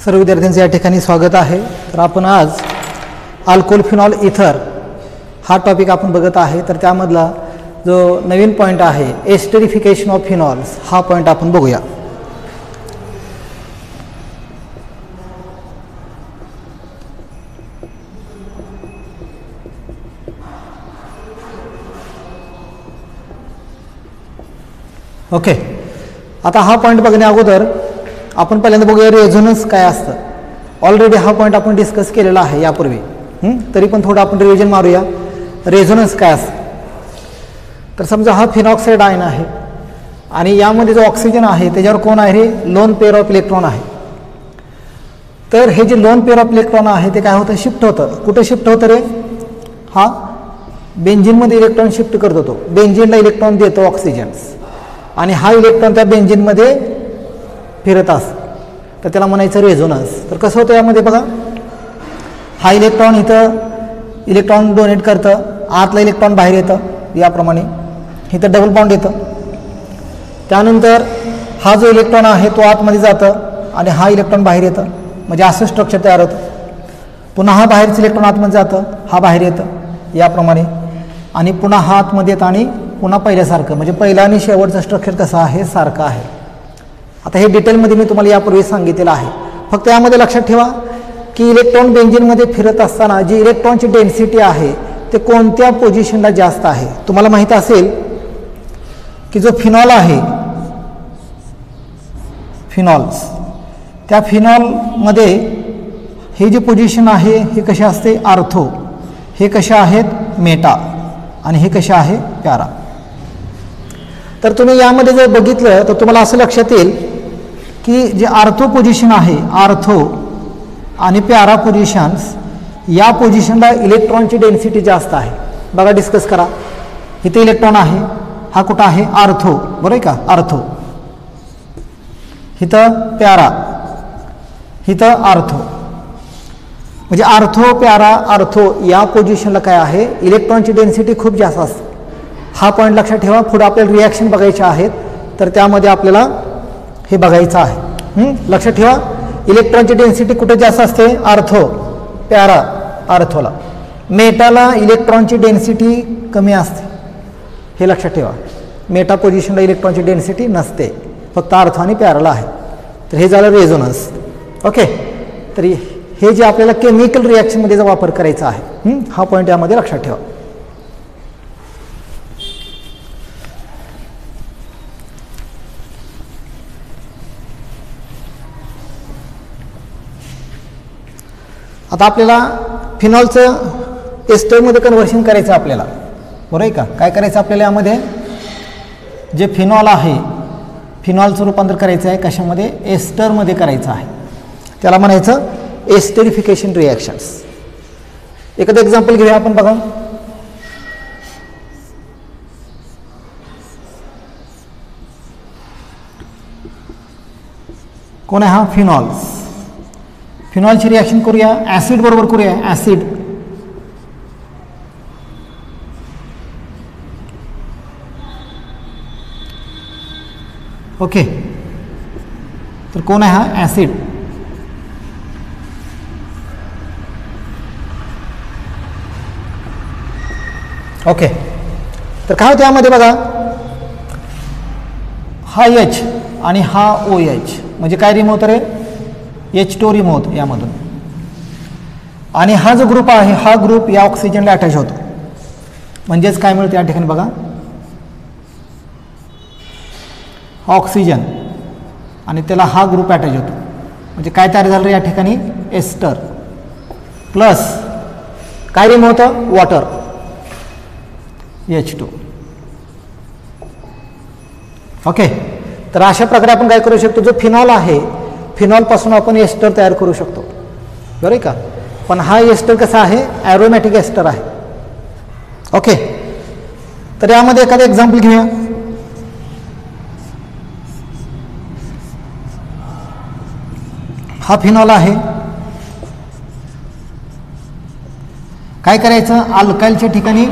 सर्व विद्यार्थ्यांचे या ठिकाणी स्वागत आहे। तर आपण आज अल्कोहोल फिनॉल इथर हा टॉपिक आपण बघत आहे। तर त्यामधला जो नवीन पॉइंट आहे एस्टरिफिकेशन ऑफ फिनॉल्स हा पॉइंट आपण बघूया। ओके, आता हा पॉइंट बघण्या अगोदर आपण पहिल्यांदा बघूया रेझोनन्स काय असतं। ऑलरेडी हा पॉइंट आपण डिस्कस केलेला आहे यापूर्वी, तरी पण थोडं आपण रिव्हिजन मारूया। रेझोनन्स काय असतं, तर समजा हा फिनॉक्साइड आयन आहे आणि यामध्ये जो ऑक्सिजन आहे त्याच्यावर कोण आहे रे, लोन पेअर ऑफ इलेक्ट्रॉन आहे। तर हे जे लोन पेअर ऑफ इलेक्ट्रॉन आहे ते काय होतं, शिफ्ट होतं। कुठे शिफ्ट होतं रे, हा बेंझिनमध्ये इलेक्ट्रॉन शिफ्ट करतो। तो बेंझिनला इलेक्ट्रॉन देतो ऑक्सिजन आणि हा इलेक्ट्रॉन त्या बेंझिनमध्ये फिरत असतो, तर त्याला म्हणायचं रेझोनन्स। तर कसं होतं यामध्ये बघा, हा इलेक्ट्रॉन इथं इलेक्ट्रॉन डोनेट करतं, आतला इलेक्ट्रॉन बाहेर येतं, याप्रमाणे इथं डबल बॉन्ड येतं। त्यानंतर हा जो इलेक्ट्रॉन आहे तो आतमध्ये जातं आणि हा इलेक्ट्रॉन बाहेर येतं, म्हणजे असं स्ट्रक्चर तयार होतं। पुन्हा हा बाहेरचं इलेक्ट्रॉन आतमध्ये जातं, हा बाहेर येतं याप्रमाणे, आणि पुन्हा हा आतमध्ये येतं आणि पुन्हा पहिल्यासारखं, म्हणजे पहिला आणि शेवटचं स्ट्रक्चर कसं आहे, सारखं आहे। आता हे डिटेलमध्ये मी तुम्हाला यापूर्वी सांगितलेलं आहे। फक्त यामध्ये लक्षात ठेवा की इलेक्ट्रॉन बेंझिनमध्ये फिरत असताना जी इलेक्ट्रॉनची डेन्सिटी आहे ते कोणत्या पोझिशनला जास्त आहे। तुम्हाला माहीत असेल की जो फिनॉल आहे, फिनॉल्स, त्या फिनॉलमध्ये ही जी पोझिशन आहे ही कशी असते, आर्थो, हे कशा आहेत मेटा, आणि हे कशा आहे पॅरा। तर तुम्ही यामध्ये जर बघितलं तर तुम्हाला असं लक्षात येईल की जे आर्थो पोझिशन आहे, आर्थो आणि पॅरा पोझिशन्स, या पोझिशनला इलेक्ट्रॉनची डेन्सिटी जास्त आहे। बघा, डिस्कस करा। इथे इलेक्ट्रॉन आहे, हा कुठं आहे, आर्थो, बरोबर आहे का, आर्थो। इथं पॅरा, इथं आर्थो, म्हणजे आर्थो पॅरा आर्थो या पोझिशनला काय आहे, इलेक्ट्रॉनची डेन्सिटी खूप जास्त असते। हा पॉईंट लक्षात ठेवा। पुढे आपल्याला रिॲक्शन बघायचे आहेत, तर त्यामध्ये आपल्याला हे बघायचं आहे। लक्षात ठेवा, इलेक्ट्रॉनची डेन्सिटी कुठे जास्त असते, आर्थो पॅरा आर्थोला। मेटाला इलेक्ट्रॉनची डेन्सिटी कमी असते, हे लक्षात ठेवा। मेटा पोझिशनला इलेक्ट्रॉनची डेन्सिटी नसते, फक्त आर्थो आणि पॅराला आहे। तर हे झालं रेझोनन्स। ओके, तर हे जे आपल्याला केमिकल रिॲक्शनमध्ये जो वापर करायचा आहे, हा पॉईंट यामध्ये लक्षात ठेवा। आता आपल्याला फिनॉलचं एस्टरमध्ये कन्व्हर्शन करायचं आपल्याला, बरोबर आहे का। काय करायचं आपल्याला, यामध्ये जे फिनॉल आहे फिनॉलचं रूपांतर करायचं आहे कशामध्ये, एस्टरमध्ये करायचं आहे। त्याला म्हणायचं एस्टरिफिकेशन रिॲक्शन्स। एखादं एक्झाम्पल घेऊया आपण, बघा। कोण आहे हा, फिनॉल्स। फिनॉलची रिॲक्शन करूया ॲसिड बरोबर, करूया ॲसिड। ओके, तर कोण आहे हा, ॲसिड। ओके, तर काय होतं यामध्ये बघा, हा H आणि हा OH, म्हणजे काय रिमूव्ह होतं रे, H2 रिमूव्ह होतो यामधून। आणि हा जो ग्रुप आहे, हा ग्रुप या ऑक्सिजनला अटॅच होतो, म्हणजेच काय मिळतं या ठिकाणी बघा, हा ऑक्सिजन आणि त्याला हा ग्रुप अटॅच होतो, म्हणजे काय तयार झालं या ठिकाणी, एस्टर प्लस काय रिमूव्ह होतं, वॉटर, H2। ओके, तर अशा प्रकारे आपण काय करू शकतो, जो फिनॉल आहे फिनॉलपासून आपण एस्टर तयार करू शकतो, बरोबर आहे का। पण हा एस्टर कसा आहे, ॲरोमॅटिक एस्टर आहे। ओके, तर यामध्ये एखादं एक्झाम्पल घेऊया। हा फिनॉल आहे, काय करायचं, अल्काईलच्या ठिकाणी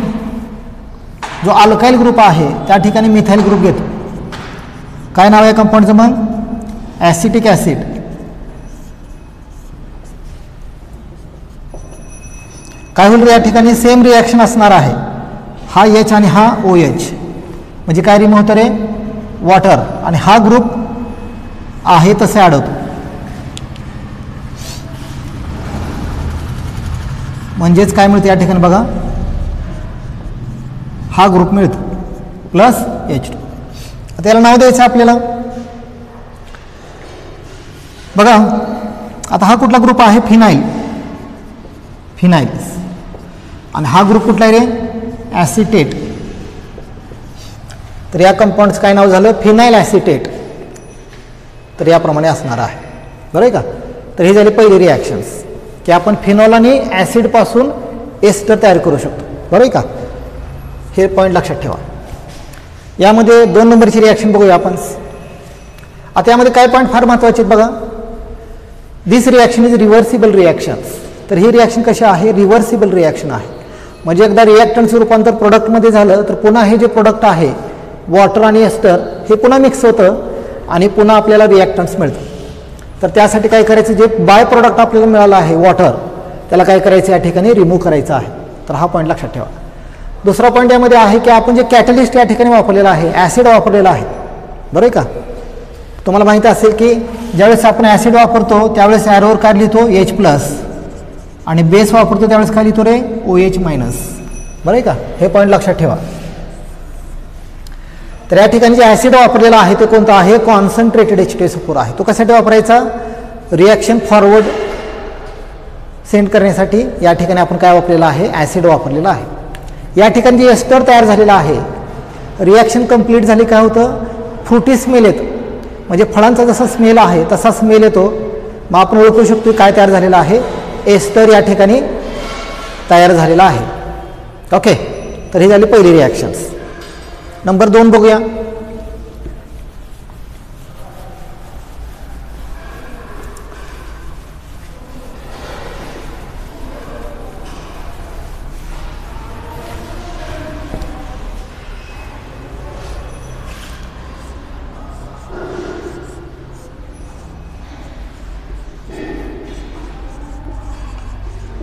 जो अल्काईल ग्रुप आहे त्या ठिकाणी मिथाइल ग्रुप घेतो। काय नाव आहे कंपाऊंडचं मग, ॲसिटिक ॲसिड। काय होईल या ठिकाणी सेम रिॲक्शन असणार आहे. हा H आणि हा OH म्हणजे काय रिमूव्ह होतं रे वॉटर आणि हा ग्रुप आहे तसे ॲड होतो. म्हणजेच काय मिळतं या ठिकाणी बघा हा ग्रुप मिळतो प्लस H2. त्याला नाव द्यायचं आपल्याला. बघा आता हा कुठला ग्रुप आहे फिनाइल आणि हा ग्रुप कुठला आहे रे ॲसिटेट. तर या कंपाऊंडचं काय नाव झालं फिनाइल ॲसिटेट. तर याप्रमाणे असणार आहे बरं आहे का. तर हे झाले पहिले रिॲक्शन्स की आपण फिनॉल आणि ॲसिडपासून एस्टर तयार करू शकतो बरं आहे का. हे पॉईंट लक्षात ठेवा. यामध्ये 2 नंबरची रिॲक्शन बघूया आपण. आता यामध्ये काय पॉईंट फार महत्त्वाचे आहेत बघा. दिस रिॲक्शन इज रिव्हर्सिबल रिॲक्शन्स. तर ही रिॲक्शन कशी आहे रिव्हर्सिबल रिॲक्शन आहे. म्हणजे एकदा रिॲक्टंटचं रूपांतर प्रोडक्टमध्ये झालं तर पुन्हा हे जे प्रोडक्ट आहे वॉटर आणि एस्टर हे पुन्हा मिक्स होतं आणि पुन्हा आपल्याला रिॲक्टंट्स मिळतं. तर त्यासाठी काय करायचं जे बाय प्रोडक्ट आपल्याला मिळालं आहे वॉटर त्याला काय करायचं या ठिकाणी रिमूव्ह करायचं आहे. तर हा पॉईंट लक्षात ठेवा. दुसरा पॉईंट यामध्ये आहे की आपण जे कॅटलिस्ट या ठिकाणी वापरलेलं आहे ॲसिड वापरलेलं आहे बरं आहे का. तुम्हाला माहिती असेल की ज्यावेळेस आपण ॲसिड वापरतो त्यावेळेस ॲरोवर काय लिहितो H+ आणि बेस वापरतो त्यावेळेस काय लिहितो रे OH- बरं आहे का. हे पॉईंट लक्षात ठेवा. तर या ठिकाणी जे ॲसिड वापरलेला आहे ते कोणतं आहे कॉन्सन्ट्रेटेड H2SO4 आहे. तो कशासाठी वापरायचा रिॲक्शन फॉरवर्ड सेंड करण्यासाठी या ठिकाणी आपण काय वापरलेलं आहे ॲसिड वापरलेला आहे. या ठिकाणी जे एस्टर तयार झालेला आहे रिॲक्शन कंप्लीट झाली काय होतं फ्रुटी स्मेल येतो. म्हणजे फळांचा जसा स्मेल आहे तसा स्मेल येतो. मग आपण ओळखू शकतो काय तयार झालेला आहे एस्टर या ठिकाणी तयार झालेला आहे. ओके. तर ही झाली पहिली रिॲक्शन्स. नंबर 2 बघूया.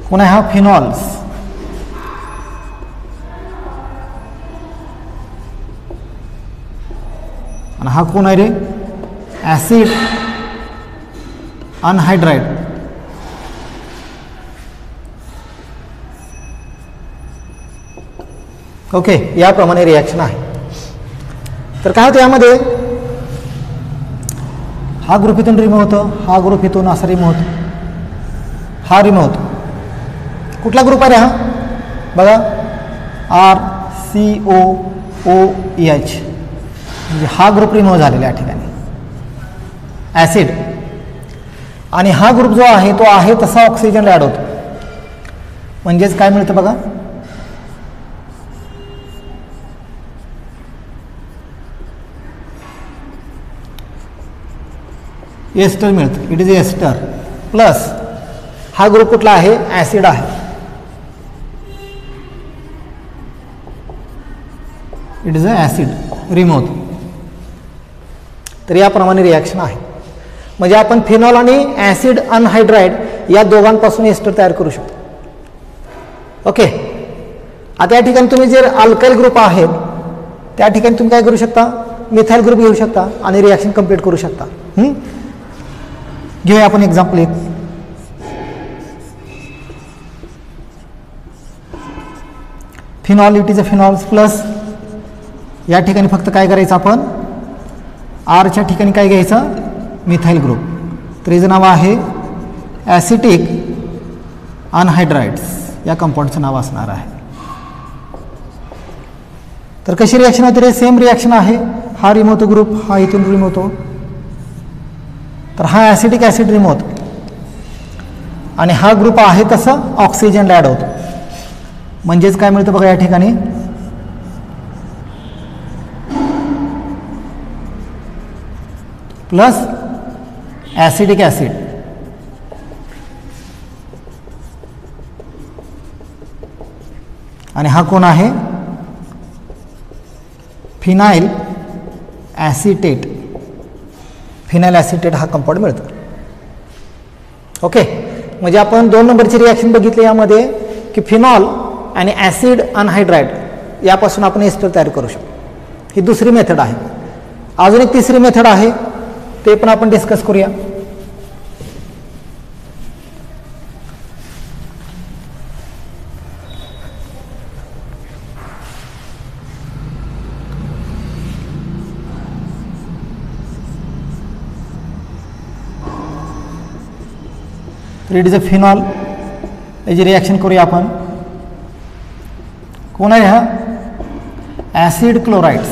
पुन्हा हा फिनॉल्स आणि हा कोण आहे रे ॲसिड अनहायड्राइड. ओके. याप्रमाणे रिॲक्शन आहे. तर काय होतं यामध्ये हा ग्रुप इथून रिमूव्ह होतो हा ग्रुप इथून असा रिमूव्ह होतो हा रिमूव्ह होतो. कुठला ग्रुप आहे रे हा बघा RCOOH म्हणजे हा ग्रुप रिमूव्ह झालेला या ठिकाणी ॲसिड. आणि हा ग्रुप जो आहे तो आहे तसा ऑक्सिजनला ॲड होतो. म्हणजेच काय मिळतं बघा एस्टर मिळतं. इट इज एस्टर प्लस हा ग्रुप कुठला आहे ॲसिड आहे. It is a acid remove. तर याप्रमाणे रिॲक्शन आहे. म्हणजे आपण फिनॉल आणि ॲसिड अनहायड्राइड या दोघांपासून एस्टर तयार करू शकतो. ओके. आता या ठिकाणी तुम्ही जे अल्काइल ग्रुप आहेत त्या ठिकाणी तुम्ही काय करू शकता मिथाइल ग्रुप घेऊ शकता आणि रिॲक्शन कंप्लीट करू शकता. घेऊया आपण एक्झाम्पल एक. Phenol it is a phenols plus या ठिकाणी फक्त काय करायचं आपण आरच्या ठिकाणी काय घ्यायचं मिथाइल ग्रुप. तर याचं नाव आहे ॲसिटिक अनहायड्राइड्स या कंपाऊंडचं नाव असणार आहे. तर कशी रिॲक्शन होते रे सेम रिॲक्शन आहे. हा रिमूव्ह होतो ग्रुप हा इथून रिमूव्ह होतो. तर हा ॲसिटिक ॲसिड रिमूव्ह होतो आणि हा ग्रुप आहे तसं ऑक्सिजनला ॲड होतो. म्हणजेच काय मिळतं बघा या ठिकाणी प्लस ॲसिडिक ॲसिड आणि हा कोण आहे फिनाइल ॲसिटेट. फिनाइल ॲसिटेट हा कंपाऊंड मिळतो. ओके. म्हणजे आपण 2 नंबरची रिॲक्शन बघितली. यामध्ये की फिनॉल आणि ॲसिड अनहायड्राइड यापासून आपण एस्टर तयार करू शकतो. ही दुसरी मेथड आहे. अजून एक तिसरी मेथड आहे, ते पण आपण डिस्कस करूया. It is a phenol. याची रिॲक्शन करूया आपण. कोण आहे हा? Acid chlorides.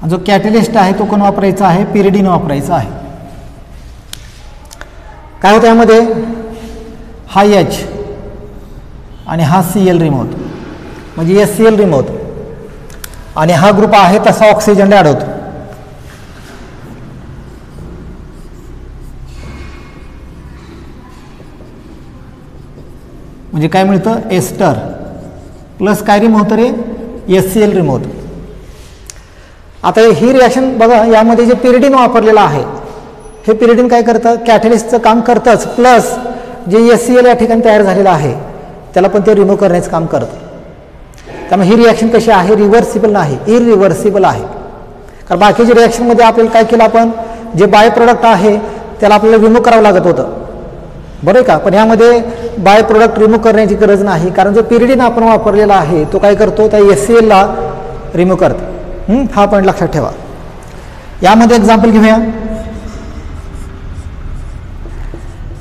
जो कॅटलिस्ट आहे तो कोण वापरायचा आहे? पिरिडीन वापरायचा आहे. काय होतं यामध्ये? हा H आणि हा Cl रिमूव्ह होतो, म्हणजे HCl रिमूव्ह होतो, आणि हा ग्रुप आहे तसा ऑक्सिजनला ॲड होतो. म्हणजे काय मिळतं? एस्टर प्लस काय रिमूव्ह होतं रे? HCl रिमूव्ह होतं. आता ही रिॲक्शन बघा, यामध्ये जे पिरिडीन वापरलेलं आहे हे पिरिडीन काय करतं? कॅटलिस्टचं काम करतंच, प्लस जे HCl या ठिकाणी तयार झालेलं आहे त्याला पण ते रिमूव्ह करण्याचं काम करतं. त्यामुळे ही रिॲक्शन कशी आहे? रिव्हर्सिबल नाही, इरिव्हर्सिबल आहे. कारण बाकीच्या रिॲक्शनमध्ये आपल्याला काय केलं? आपण जे बाय प्रोडक्ट आहे त्याला आपल्याला रिमूव्ह करावं लागत होतं, बरं आहे का? पण यामध्ये बाय प्रोडक्ट रिमूव्ह करण्याची गरज नाही, कारण जो पिरिडीन आपण वापरलेला आहे तो काय करतो? त्या HCl ला रिमूव्ह करतो. हा पॉईंट लक्षात ठेवा. यामध्ये एक्झाम्पल घेऊया.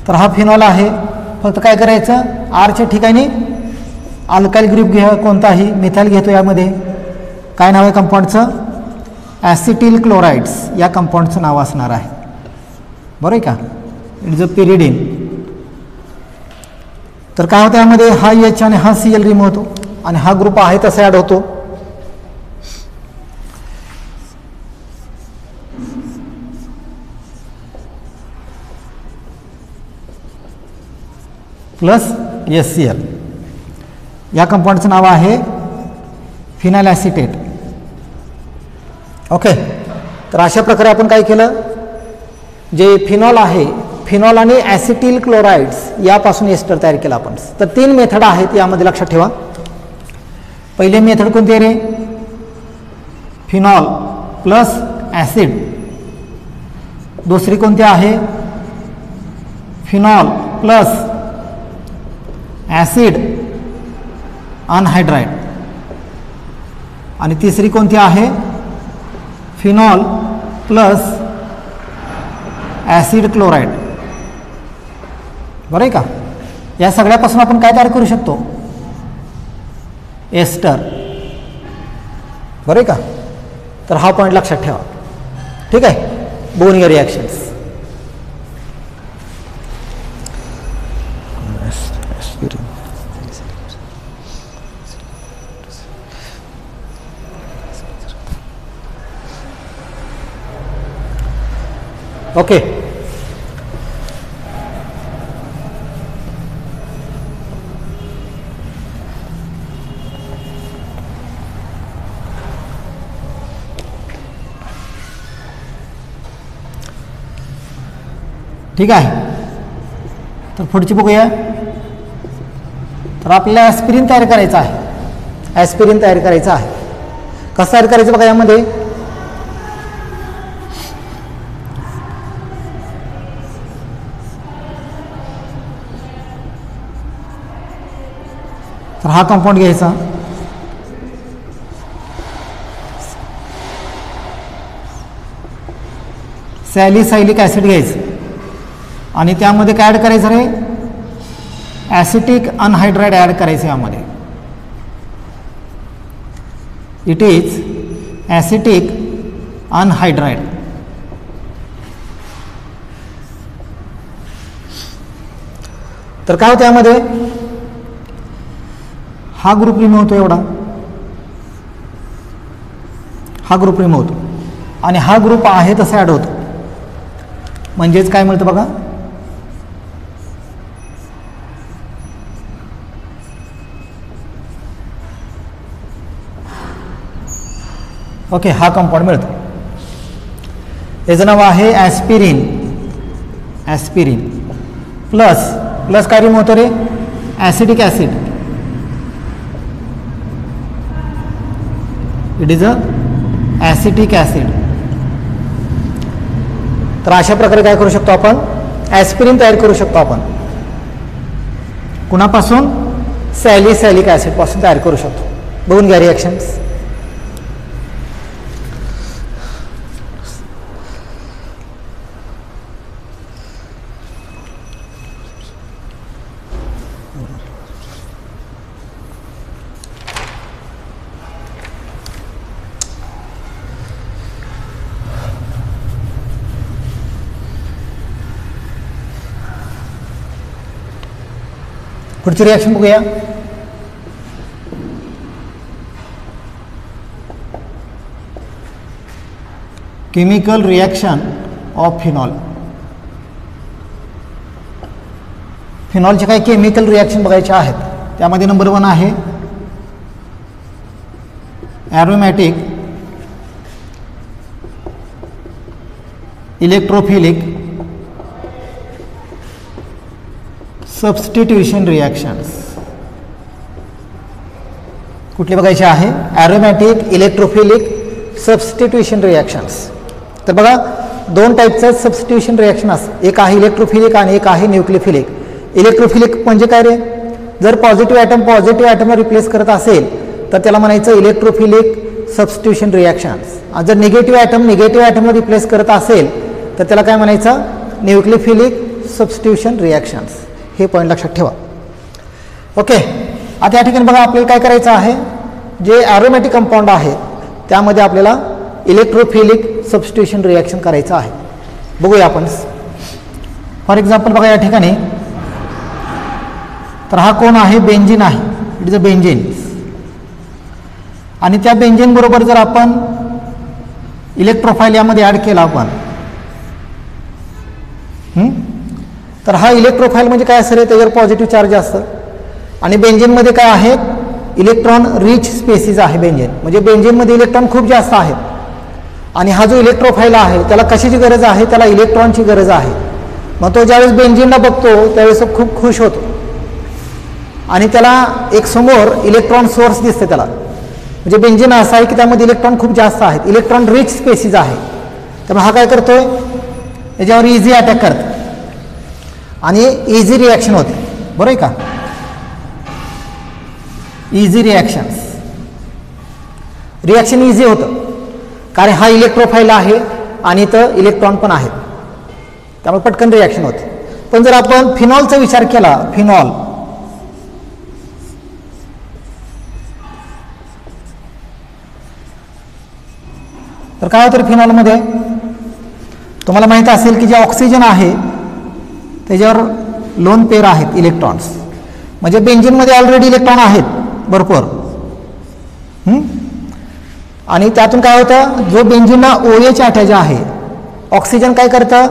तर हा फिनॉल आहे. फक्त काय करायचं? आरच्या ठिकाणी अल्काइल ग्रुप घ्या, कोणताही. मिथाइल घेतो. यामध्ये काय नाव आहे कंपाऊंडचं? ॲसिटिल क्लोराइड्स या कंपाऊंडचं नाव असणार आहे, बरं आहे का? It is a pyridine. तर काय होतं यामध्ये? हा H आणि हा Cl रिमूव्ह होतो आणि हा ग्रुप आहे तसा ॲड होतो. Plus HCl. या कंपाऊंडचं नाव आहे फिनाइल ॲसिटेट. ओके. तर अशा प्रकारे आपण काय केलं? जे फिनॉल आहे, फिनॉल आणि ॲसिटिल क्लोराइड्स यापासून एस्टर तयार केला आपण. तर 3 मेथड आहेत यामध्ये, लक्षात ठेवा. पहिली मेथड कोणती आहे रे? Phenol plus acid. दुसरी कोणती आहे? Phenol plus acid anhydride. आणि तिसरी कोणती आहे? फिनॉल प्लस ॲसिड क्लोराइड, बरं आहे का? या सगळ्यापासून आपण काय तयार करू शकतो? एस्टर, बरं आहे का? तर हा पॉईंट लक्षात ठेवा. ठीक आहे. Bonior reactions. ओके. ठीक आहे. तर पुढची बघूया. तर आपल्याला ॲस्पिरिन तयार करायचं आहे. ॲस्पिरिन तयार करायचं आहे. कसं तयार करायचं बघा. यामध्ये तर हा कंपाऊंड घ्यायचा. सॅलिसायलिक ॲसिड घ्यायचं आणि त्यामध्ये काय ॲड करायचं रे? ॲसिटिक अनहायड्राइड ॲड करायचं यामध्ये. It is acetic anhydride. तर काय होतं यामध्ये? हा ग्रुप रिमूव्ह होतो, एवढा हा ग्रुप रिमूव्ह होतो आणि हा ग्रुप आहे तसा ॲड होतो. म्हणजेच काय मिळतं बघा? ओके. हा कंपाऊंड मिळतो. याचं नाव आहे ॲस्पिरिन. ॲस्पिरिन प्लस प्लस काय रिमूव्ह होतं रे, acidic acid. It is a acetic acid. तर अशा प्रकारे काय करू शकतो आपण, ॲस्पिरिन तयार करू शकतो आपण. कुणापासून, सॅलिसिलिक ॲसिड पासून तयार करू शकतो. बघून घ्या रिॲक्शन्स. पुढची रिॲक्शन बघूया. Chemical reaction of phenol. फिनॉलचे काही केमिकल रिॲक्शन बघायचे आहेत. त्यामध्ये नंबर 1 आहे ॲरोमॅटिक इलेक्ट्रोफिलिक सबस्टिट्यूशन रिॲक्शन्स. कुठले बघायचे आहे, ॲरोमॅटिक इलेक्ट्रोफिलिक सबस्टिट्यूशन रिॲक्शन्स. तर बघा 2 टाईपचं सबस्टिट्यूशन रिॲक्शन असतं. एक आहे इलेक्ट्रोफिलिक आणि एक आहे न्यूक्लियोफिलिक. इलेक्ट्रोफिलिक म्हणजे काय रे, जर पॉझिटिव्ह ॲटम पॉझिटिव्ह ॲटमला रिप्लेस करत असेल तर त्याला म्हणायचं इलेक्ट्रोफिलिक सबस्टिट्यूशन रिॲक्शन्स. जर निगेटिव्ह ॲटम निगेटिव्ह ॲटमला रिप्लेस करत असेल तर त्याला काय म्हणायचं, न्यूक्लियोफिलिक सबस्टिट्यूशन रिॲक्शन्स. हे पॉईंट लक्षात ठेवा. ओके. आता या ठिकाणी बघा आपल्याला काय करायचं आहे, जे ॲरोमॅटिक कंपाऊंड आहे त्यामध्ये आपल्याला इलेक्ट्रोफिलिक सबस्टिट्यूशन रिॲक्शन करायचं आहे. बघूया आपण. फॉर एक्झाम्पल बघा या ठिकाणी, तर हा कोण आहे, बेंझिन आहे. It is a benzene. आणि त्या बेंझिन बरोबर जर आपण इलेक्ट्रोफाईल यामध्ये ॲड केला आपण, तर हा इलेक्ट्रोफाईल म्हणजे काय असेल, त्याच्यावर पॉझिटिव्ह चार्ज असतं. आणि बेंझिनमध्ये काय आहे, इलेक्ट्रॉन रिच स्पेसिस आहे. बेंझिन म्हणजे बेंझिनमध्ये इलेक्ट्रॉन खूप जास्त आहेत. आणि हा जो इलेक्ट्रोफाईल आहे त्याला कशाची गरज आहे, त्याला इलेक्ट्रॉनची गरज आहे. मग तो ज्यावेळेस बेंझिनला बघतो त्यावेळेस तो खूप खुश होतो आणि त्याला एक समोर इलेक्ट्रॉन सोर्स दिसते त्याला. म्हणजे बेंझिन असा आहे की त्यामध्ये इलेक्ट्रॉन खूप जास्त आहेत, इलेक्ट्रॉन रिच स्पेसिस आहे. त्यामुळे हा काय करतोय, याच्यावर इझी अटॅक करतो आणि इझी रिॲक्शन होते. बरोबर आहे का, इझी रिॲक्शन्स. रिॲक्शन इझी होतं कारण हा इलेक्ट्रोफाईल आहे आणि इथं इलेक्ट्रॉन पण आहेत, त्यामुळे पटकन रिॲक्शन होते. पण जर आपण फिनॉलचा विचार केला, फिनॉल, तर काय होतं फिनॉलमध्ये, तुम्हाला माहित असेल की जे ऑक्सिजन आहे त्याच्यावर लोन पेअर आहेत इलेक्ट्रॉन्स. म्हणजे बेंझिनमध्ये ऑलरेडी इलेक्ट्रॉन आहेत भरपूर. आणि त्यातून काय होतं, जो बेंझिनला OH अटॅच आहे, ऑक्सिजन काय करतं,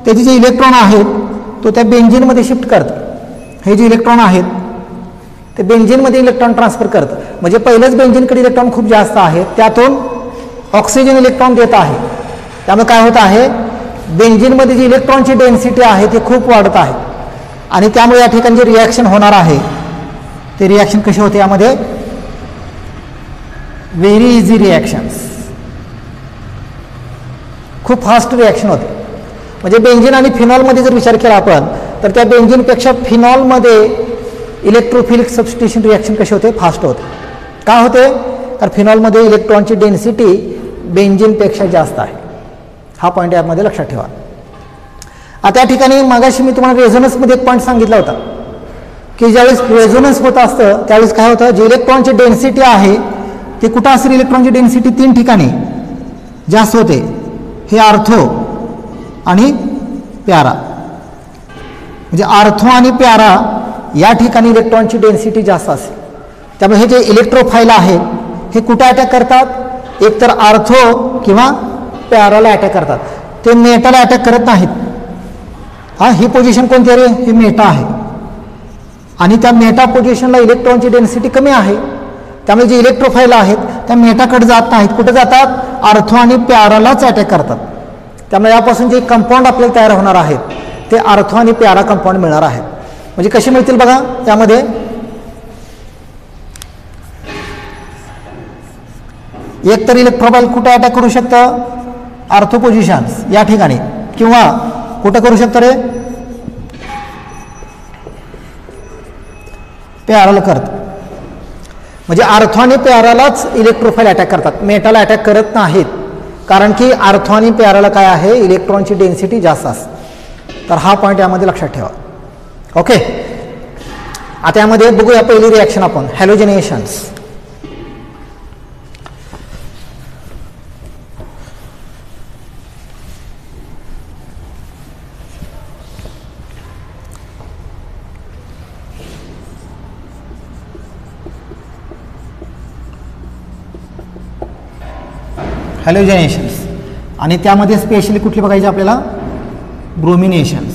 त्याचे जे इलेक्ट्रॉन आहेत तो त्या बेंझिनमध्ये शिफ्ट करतं. हे जे इलेक्ट्रॉन आहेत ते बेंझिनमध्ये इलेक्ट्रॉन ट्रान्सफर करतं. म्हणजे पहिलंच बेंझिनकडे इलेक्ट्रॉन खूप जास्त आहेत, त्यातून ऑक्सिजन इलेक्ट्रॉन देत आहे. त्यामुळे काय होत आहे, बेंझिनमध्ये जी इलेक्ट्रॉनची डेन्सिटी आहे ती खूप वाढत आहे. आणि त्यामुळे या ठिकाणी जे रिॲक्शन होणार आहे ते रिॲक्शन कशी होते, यामध्ये व्हेरी इझी रिॲक्शन्स, खूप फास्ट रिॲक्शन होते. म्हणजे बेंझिन आणि फिनॉलमध्ये जर विचार केला आपण तर त्या बेंझिनपेक्षा फिनॉलमध्ये इलेक्ट्रोफिलिक सबस्टिट्यूशन रिॲक्शन कशी होते, फास्ट होते. का होते, तर फिनॉलमध्ये इलेक्ट्रॉनची डेन्सिटी बेंझिनपेक्षा जास्त आहे. हा पॉईंट यामध्ये लक्षात ठेवा. आता या ठिकाणी मागाशी मी तुम्हाला रेझोनन्समध्ये एक पॉईंट सांगितला होता की ज्यावेळेस रेझोनन्स होत असतं त्यावेळेस काय होतं, जी इलेक्ट्रॉनची डेन्सिटी आहे ती कुठं असेल, इलेक्ट्रॉनची डेन्सिटी 3 ठिकाणी जास्त होते. हे आर्थो आणि प्यारा. म्हणजे आर्थो आणि प्यारा या ठिकाणी इलेक्ट्रॉनची डेन्सिटी जास्त असेल. त्यामुळे हे जे इलेक्ट्रोफाईल आहे हे कुठे अटॅक करतात, एकतर आर्थो किंवा प्याराला अटॅक करतात. ते मेटाला अटॅक करत नाहीत. ही पोझिशन कोणती आहे, ही मेटा आहे. आणि त्या मेटा पोझिशनला इलेक्ट्रॉनची डेन्सिटी कमी आहे. त्यामुळे जे इलेक्ट्रोफाईल आहेत त्या मेटाकडे जात नाहीत, कुठे जातात, आर्थो आणि प्यारालाच अटॅक करतात. त्यामुळे यापासून जे कंपाऊंड आपल्याला तयार होणार आहेत ते आर्थो आणि पॅरा कंपाऊंड मिळणार आहेत. म्हणजे कसे मिळतील बघा, त्यामध्ये एक तर इलेक्ट्रोफाइल कुठे अटॅक करू शकतं, आर्थो पोझिशन्स या ठिकाणी, किंवा कुठं करू शकतं रे, पॅराला करत. म्हणजे आर्थो आणि पॅरालाच इलेक्ट्रोफाइल अटॅक करतात, मेटाला अटॅक करत नाहीत. कारण की आर्थो आणि पॅराला काय आहे, इलेक्ट्रॉनची डेन्सिटी जास्त असते. तर हा पॉईंट यामध्ये लक्षात ठेवा. ओके, आता यामध्ये बघूया पहिली रिॲक्शन आपण, हॅलोजनेशन्स. हॅलोजनेशन्स, आणि त्यामध्ये स्पेशली कुठली बघायची आपल्याला, ब्रोमिनेशन्स.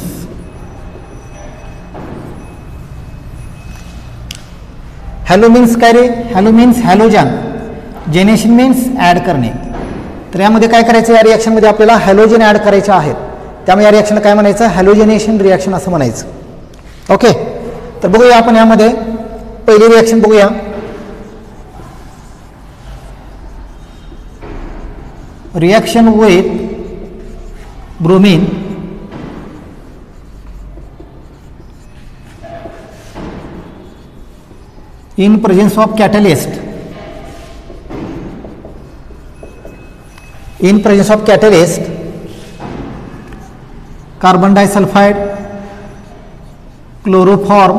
हॅलो मीन्स काय रे, हॅलो मीन्स हॅलोजन, जेनेशन मीन्स ॲड करणे. तर यामध्ये काय करायचं, या रिॲक्शनमध्ये आपल्याला हॅलोजन ॲड करायचे आहेत. त्यामुळे या रिॲक्शनला काय म्हणायचं, हॅलोजनेशन रिॲक्शन असं म्हणायचं. ओके, तर बघूया आपण यामध्ये पहिली रिॲक्शन बघूया. reaction with bromine in presence of catalyst, in presence of catalyst, carbon disulfide, chloroform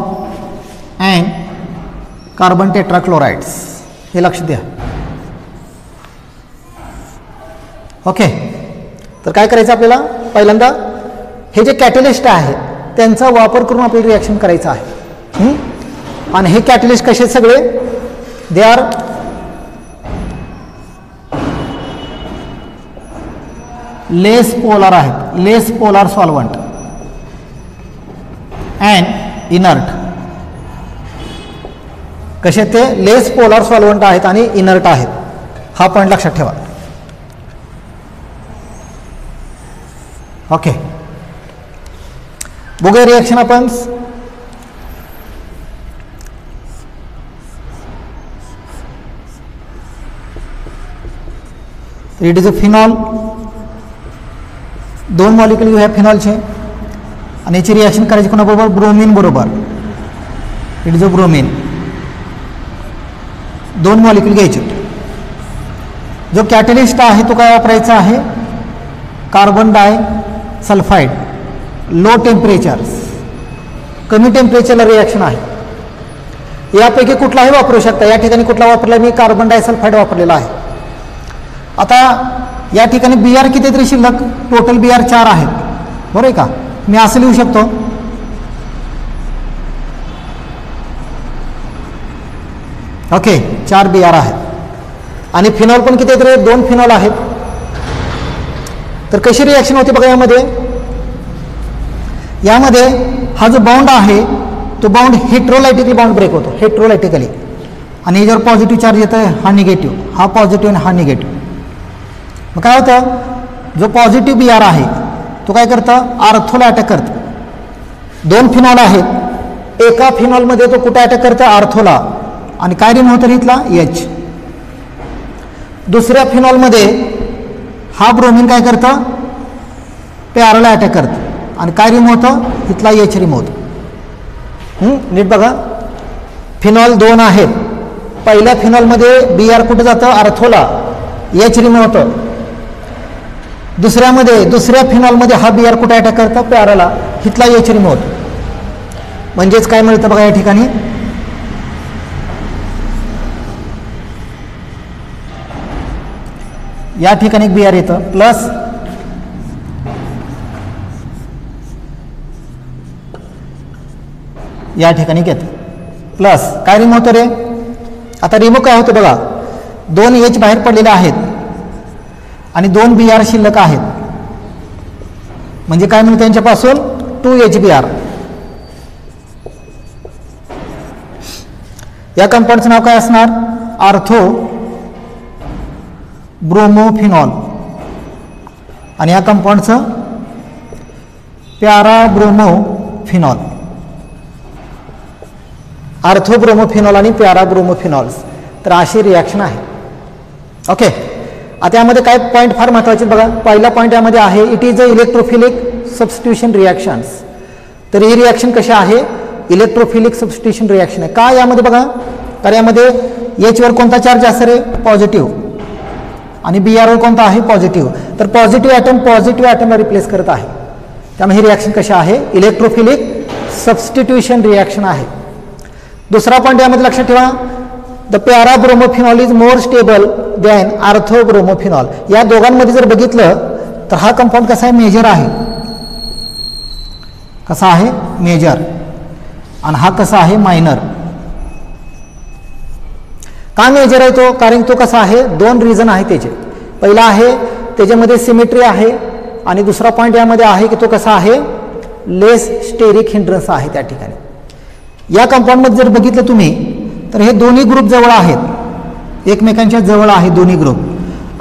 and carbon tetrachlorides. हे लक्ष द्या. ओके, तर काय करायचं आपल्याला, पहिल्यांदा हे जे कॅटलिस्ट आहे त्यांचा वापर करून आपल्याला रिॲक्शन करायचं आहे. आणि हे कॅटलिस्ट कसे सगळे, दे आर लेस पोलार आहेत, लेस पोलार सॉल्वंट अँड इनर्ट. कसे ते लेस पोलार सॉल्वंट आहेत आणि इनर्ट आहेत. हा पॉईंट लक्षात ठेवा. ओके, बघूया रिॲक्शन आपण. इट इज अ फिनॉल, दोन मॉलिक्युल ह्या फिनॉलचे, आणि याची रिॲक्शन करायची कोणाबरोबर, ब्रोमीन बरोबर. It is a bromine. दोन मॉलिक्युल घ्यायचे. जो कॅटलिस्ट आहे तो काय वापरायचा आहे, कार्बन डाय सल्फाइड, लो टेम्परेचर, कमी टेम्परेचरला रिॲक्शन आहे. यापैकी कुठलाही वापरू शकता. या ठिकाणी कुठला वापरला मी, कार्बन डायसल्फाइड वापरलेला आहे. आता या ठिकाणी Br किती तरी शिल्लक, टोटल Br 4 आहेत, बरोबर आहे का. मी असं लिहू शकतो, ओके 4 Br आहेत. आणि फिनॉल पण किती तरी 2 फिनॉल आहेत. तर कशी रिॲक्शन होते बघा यामध्ये. यामध्ये हा जो बाउंड आहे तो बाउंड हेट्रोलायटिकली बाउंड ब्रेक होतो, हेट्रोलायटिकली. आणि याच्यावर पॉझिटिव्ह चार्ज येतो, हा निगेटिव्ह, हा पॉझिटिव्ह आणि हा निगेटिव्ह. मग काय होतं, जो पॉझिटिव्ह Br आहे तो काय करतं, आर्थोला अटॅक करतं. 2 फिनॉल आहेत, एका फिनॉलमध्ये तो कुठे अटॅक करतं, आर्थोला, आणि काय रिम होतं इथला H. दुसऱ्या फिनॉलमध्ये हा ब्रोमीन काय करतं, पॅराला अटॅक करतं, आणि काय रिम होतं, इथला H रिम होतं. नीट बघा, फिनॉल 2 आहेत. पहिल्या फिनॉलमध्ये Br कुठे जातं, आर्थोला, H रिम होतं. दुसऱ्या फिनॉलमध्ये हा Br कुठे अटॅक करतं, पॅराला, इथला H रिम होतं. म्हणजेच काय मिळतं बघा या ठिकाणी, या ठिकाणी Br येतं, प्लस या ठिकाणी घेतं, प्लस काय रिमूव्ह होतं रे. आता रिमूव्ह काय होतं बघा, 2 H बाहेर पडलेले आहेत आणि 2 Br शिल्लक आहेत. म्हणजे काय मिळतं त्यांच्यापासून, 2 HBr. या कंपाऊंडचं नाव काय असणार, आर्थो ब्रोमोफिनॉल. आणि या कंपाऊंडचं पॅराब्रोमोफिनॉल, आर्थोब्रोमोफिनॉल आणि पॅराब्रोमोफिनॉल्स. तर अशी रिॲक्शन आहे. ओके, आता यामध्ये काय पॉईंट फार महत्त्वाचे बघा. पहिला पॉईंट यामध्ये आहे it is a electrophilic substitution reactions. तर ही रिॲक्शन कशी आहे? इलेक्ट्रोफिलिक सबस्टिट्यूशन रिॲक्शन आहे. का यामध्ये बघा, कारण यामध्ये एचवर कोणता चार्ज असेल रे? पॉझिटिव्ह, आणि बीआरवर कोणता आहे? पॉझिटिव्ह. तर पॉझिटिव्ह ॲटमला रिप्लेस करत आहे. त्यामुळे ही रिॲक्शन कशी आहे? इलेक्ट्रोफिलिक सबस्टिट्यूशन रिॲक्शन आहे. दुसरा पॉईंट यामध्ये लक्षात ठेवा, the parabromophenol is more stable than orthobromophenol. या दोघांमध्ये जर बघितलं तर हा कंपाऊंड कसा आहे? मेजर आहे. कसा आहे? मेजर. आणि हा कसा आहे? मायनर. का मेजर आहे तो? कारण तो कसा आहे? दोन रिझन आहे त्याचे. पहिला आहे त्याच्यामध्ये सिमेट्री आहे, आणि दुसरा पॉईंट यामध्ये आहे की तो कसा आहे? लेस स्टेरिक हिंड्रन्स आहे त्या ठिकाणी. या कंपाऊंडमध्ये जर बघितलं तुम्ही तर हे दोन्ही ग्रुप जवळ आहेत, एकमेकांच्या जवळ आहे दोन्ही ग्रुप,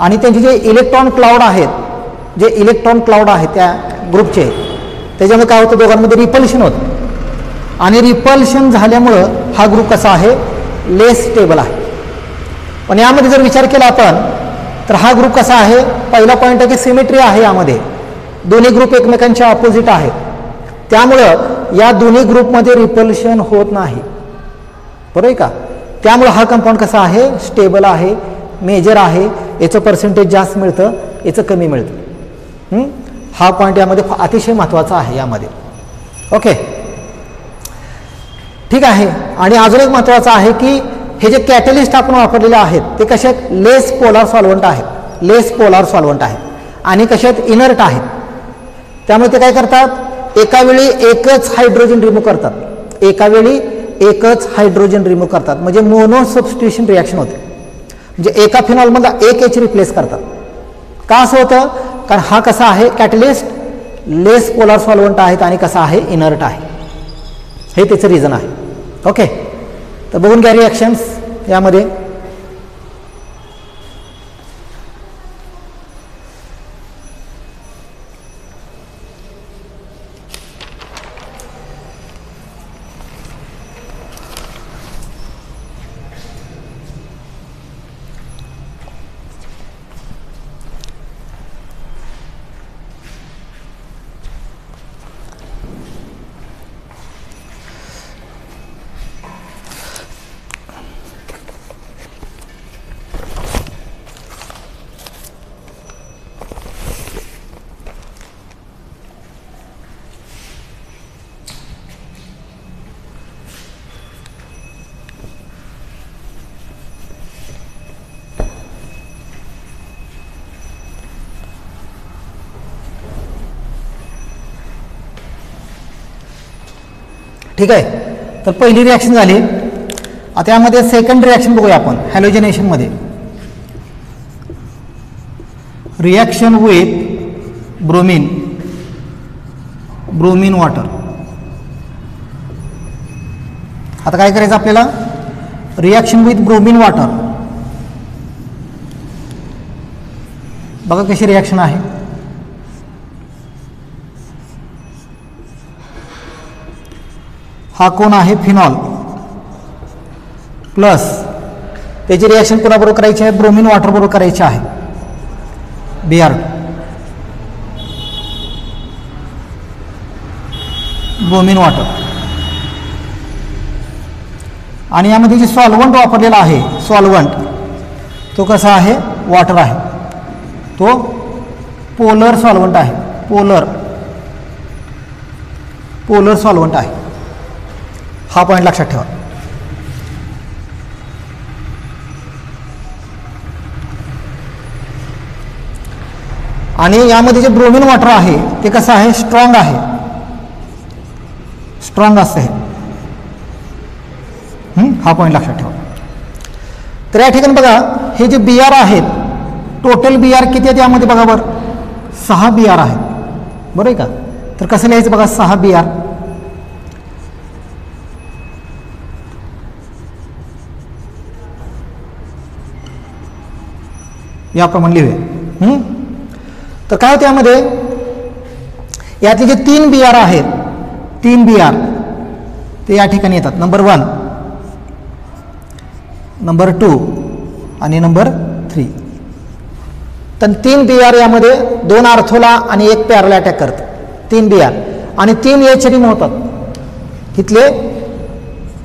आणि त्यांचे जे इलेक्ट्रॉन क्लाउड आहेत, त्या ग्रुपचे, त्याच्यामुळे काय होतं? दोघांमध्ये रिपल्शन होतं, आणि रिपल्शन झाल्यामुळं हा ग्रुप कसा आहे? लेस स्टेबल आहे. पण यामध्ये जर विचार केला आपण तर हा ग्रुप कसा आहे? पहिला पॉईंट आहे की सिमेट्री आहे, यामध्ये दोन्ही ग्रुप एकमेकांच्या ऑपोजिट आहेत, त्यामुळं या दोन्ही ग्रुपमध्ये रिपल्शन होत नाही. बरोबर आहे का? त्यामुळं हा कंपाऊंड कसा आहे? स्टेबल आहे, मेजर आहे. याचं पर्सेंटेज जास्त मिळतं, याचं कमी मिळतं. हा पॉईंट यामध्ये अतिशय महत्त्वाचा आहे यामध्ये. ओके, ठीक आहे. आणि अजून एक महत्त्वाचं आहे की हे जे कॅटलिस्ट आपण वापरलेले आहेत ते कसे आहेत? लेस पोलार सॉल्व्हंट आहेत, आणि कसे आहेत? इनर्ट आहेत. त्यामुळे ते काय करतात? एका वेळी एकच हायड्रोजन रिमूव्ह करतात, म्हणजे मोनो सबस्टिट्यूशन रिॲक्शन होते. म्हणजे एका फिनॉलमधला एक एच रिप्लेस करतात. का असं होतं? कारण हा कसा आहे? कॅटलिस्ट लेस पोलार सॉल्व्हंट आहेत, आणि कसा आहे? इनर्ट आहे. हे त्याचं रिझन आहे. ओके, तर बघून घ्या रिॲक्शन्स यामध्ये. ठीक आहे, तर पहिली रिॲक्शन झाली. आता यामध्ये सेकंड रिॲक्शन बघूया आपण हॅलोजनेशनमध्ये. Reaction with bromine water. आता काय करायचं आपल्याला? Reaction with bromine water. बघा कशी रिॲक्शन आहे. हा कोण आहे? फिनॉल प्लस त्याची रिॲक्शन कोणाबरोबर करायची आहे? ब्रोमीन वॉटर बरोबर करायची आहे, Br. Bromine water. आणि यामध्ये जे सॉल्व्हंट वापरलेला आहे, तो कसा आहे? वॉटर आहे. तो पोलर सॉल्व्हंट आहे, पोलर सॉल्व्हंट आहे. हा पॉईंट लक्षात ठेवा. आणि यामध्ये जे ब्रोमीन वॉटर आहे ते कसं आहे? स्ट्रॉंग आहे, स्ट्रॉंग असते. हा पॉईंट लक्षात ठेवा. तर या ठिकाणी बघा हे जे Br आहेत, टोटल Br किती आहेत यामध्ये? बघा बरं, 6 Br आहेत. बरं आहे का? तर कसं लिहायचं बघा? 6 Br. याप्रमाणे लिहूया. तर काय होतं यामध्ये? यातले जे 3 BR आहेत, 3 BR ते या ठिकाणी येतात, नंबर 1, नंबर 2 आणि नंबर 3. तर 3 BR यामध्ये 2 आर्थोला आणि 1 पॅरल अटॅक करतात, 3 BR आणि 3 H रिम होतात. इथले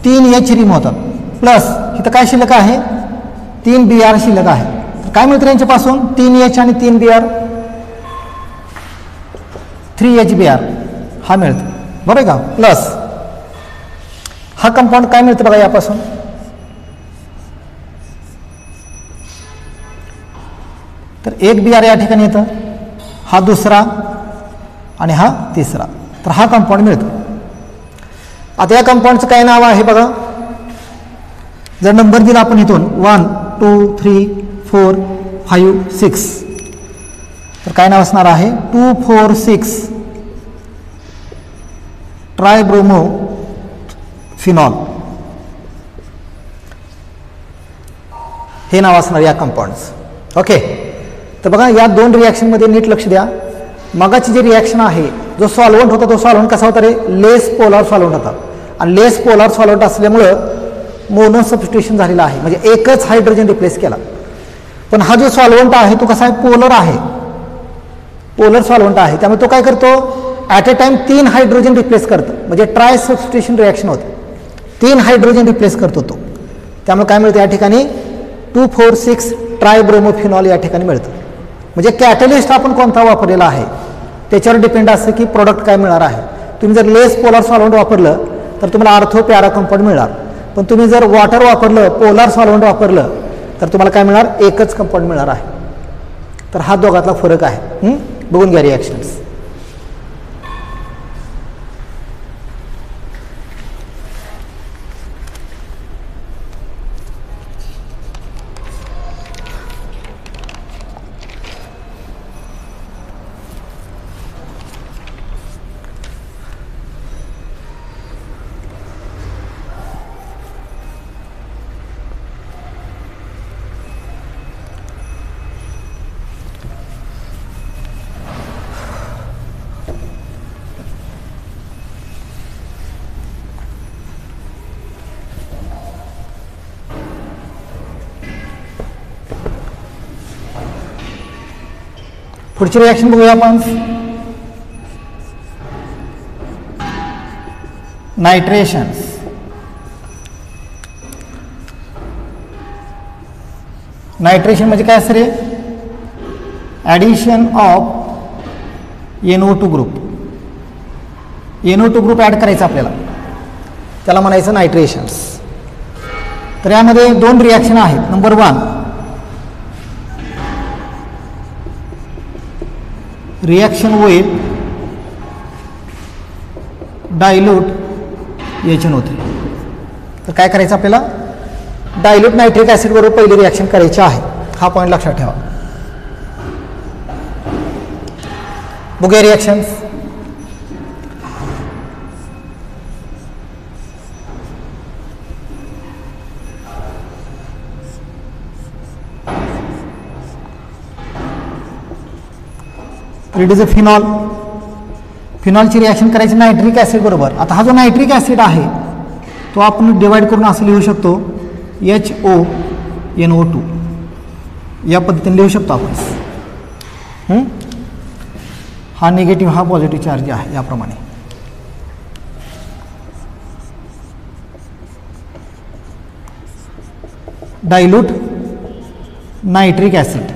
3 H रिम होतात, प्लस इथं काय शिल्लक आहे, 3 BR शिल्लक आहे. तर काय मिळतं यांच्यापासून, 3 H आणि 3 BR, 3 HBr हा मिळतो, बरोबर का. प्लस हा कंपाऊंड काय मिळतं बघा यापासून, तर 1 BR या ठिकाणी येतं, हा दुसरा आणि हा तिसरा, तर हा कंपाऊंड मिळतो. आता या कंपाऊंडचं काय नाव आहे बघा, जर नंबर दिला आपण इथून 1 2 3 4 5 6, तर काय नाव असणार आहे, 2,4,6 ट्रायब्रोमो फिनॉल, हे नाव असणार या कंपाऊंड्स. ओके, तर बघा या 2 रिॲक्शनमध्ये नीट लक्ष द्या. मगाची जी रिॲक्शन आहे, जो सॉल्व्हंट होता तो सॉल्व्हंट कसा होता रे, लेस पोलार सॉल्व्हंट होता, आणि लेस पोलार सॉल्व्हंट असल्यामुळं मोनो सबस्टिट्यूशन झालेला आहे, म्हणजे एकच हायड्रोजन रिप्लेस केला. पण हा जो सॉल्व्हंट आहे तो कसा आहे, पोलर आहे, पोलर सॉल्व्हंट आहे, त्यामुळे तो काय करतो, at a time 3 hydrogen replace करतो, म्हणजे ट्राय सबस्टिट्यूशन रिॲक्शन होते, 3 हायड्रोजन रिप्लेस करतो तो. त्यामुळे काय मिळतं या ठिकाणी, 2,4,6 ट्रायब्रोमोफिनॉल या ठिकाणी मिळतं. म्हणजे कॅटलिस्ट आपण कोणता वापरलेला आहे त्याच्यावर डिपेंड असतं की प्रोडक्ट काय मिळणार आहे. तुम्ही जर लेस पोलार सॉल्व्हंट वापरलं तर तुम्हाला आर्थो पॅरा कंपाऊंड मिळणार, पण तुम्ही जर वॉटर वापरलं, पोलार सॉल्व्हंट वापरलं तर तुम्हाला काय मिळणार, एकच कंपाऊंड मिळणार आहे. तर हा दोघातला फरक आहे. बघून घ्या रिॲक्शन्स. पुढची रिॲक्शन बघूया आपण, नायट्रेशन्स. नायट्रेशन म्हणजे काय असतं रे, addition of NO2 group, NO2 group add करायचा आपल्याला, त्याला म्हणायचं नायट्रेशन्स. तर यामध्ये 2 रिॲक्शन आहेत. Number 1, reaction with dilute HNO3. तर काय करायचं आपल्याला, डायल्यूट नायट्रिक ॲसिड बरोबर पहिली रिॲक्शन करायची आहे, हा पॉईंट लक्षात ठेवा. बघूया reactions. It is a phenol. फिनॉलची रिॲक्शन करायची नायट्रिक ॲसिड बरोबर. आता हा जो नायट्रिक ॲसिड आहे तो आपण डिवाइड करून असं लिहू शकतो, HONO2 या पद्धतीने लिहू शकतो आपण. हा निगेटिव्ह, हा पॉझिटिव्ह चार्ज आहे याप्रमाणे. Dilute nitric acid.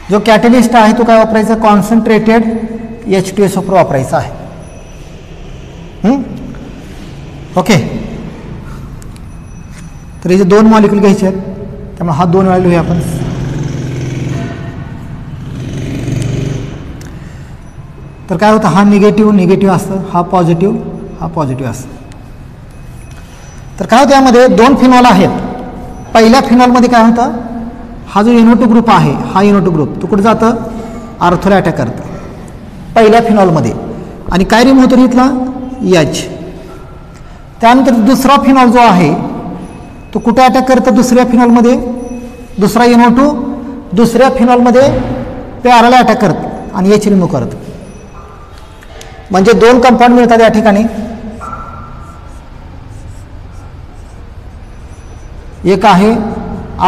जो कॅटलिस्ट आहे तो काय वापरायचा, कॉन्सन्ट्रेटेड H2SO4 वापरायचा आहे. ओके, तर हे जे 2 मॉलिक्यूल घ्यायचे आहेत त्यामुळे हा 2 वेळा लिहूया आपण. तर काय होतं, हा निगेटिव्ह निगेटिव्ह असतं, हा पॉझिटिव्ह असतं. तर काय होतं, यामध्ये 2 फिनॉल आहेत. पहिल्या फिनॉलमध्ये काय होतं, हा जो NO2 ग्रुप आहे, हा NO2 ग्रुप तो कुठे जातं, आर्थोला अटॅक करतं पहिल्या फिनॉलमध्ये, आणि काय रिम होतो इथला, H. त्यानंतर दुसरा फिनॉल जो आहे तो कुठे अटॅक करतं, दुसऱ्या फिनॉलमध्ये, दुसरा NO2 दुसऱ्या फिनॉलमध्ये पॅराला अटॅक करतं, आणि H रिमूव्ह करतो. म्हणजे 2 कंपाऊंड मिळतात या ठिकाणी. एक आहे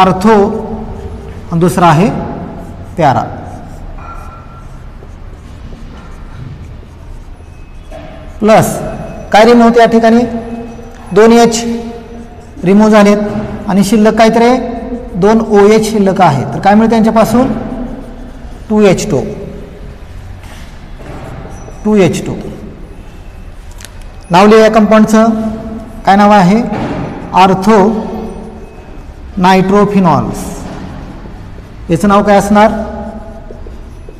आर्थो आणि दुसरा आहे प्यारा. प्लस काय रिमूव्ह होते या ठिकाणी 2H रिमूव्ह झालेत आणि शिल्लक काहीतरी 2 OH शिल्लक आहे. तर काय मिळतं यांच्यापासून 2H2. नाव लिहा या कंपाऊंडचं. काय नाव आहे? आर्थो नायट्रोफिनॉल्स. याचं नाव काय असणार?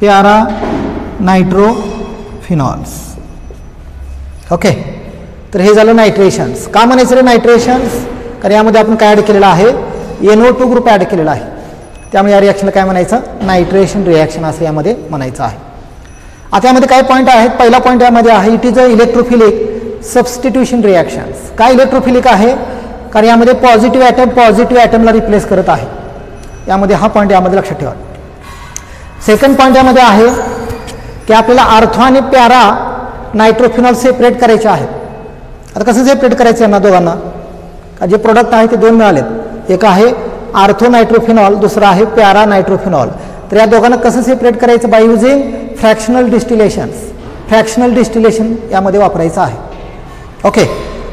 प्यारा नायट्रोफिनॉल्स. ओके. तर हे झालं नायट्रेशन्स. का म्हणायचं रे नायट्रेशन्स? कारण यामध्ये आपण काय ॲड केलेलं आहे? NO2 ग्रुप ॲड केलेला आहे. त्यामुळे या रिॲक्शनला काय म्हणायचं? नायट्रेशन रिॲक्शन असं यामध्ये म्हणायचं आहे. आता यामध्ये काय पॉईंट आहेत? पहिला पॉईंट यामध्ये आहे it is a electrophilic substitution reactions. काय इलेक्ट्रोफिलिक आहे? कारण यामध्ये पॉझिटिव्ह ॲटमला रिप्लेस करत आहे. यामध्ये हा पॉईंट यामध्ये लक्षात ठेवा. सेकंड पॉईंट यामध्ये आहे की आपल्याला आर्थो आणि प्यारा नायट्रोफिनॉल सेपरेट करायचे आहेत. आता कसं सेपरेट करायचं यांना दोघांना? जे प्रोडक्ट आहे ते 2 मिळालेत. एक आहे आर्थो नायट्रोफिनॉल, दुसरा आहे प्यारा नायट्रोफिनॉल. तर या दोघांना कसं सेपरेट करायचं? By using fractional distillations. Fractional distillation यामध्ये वापरायचं आहे. ओके.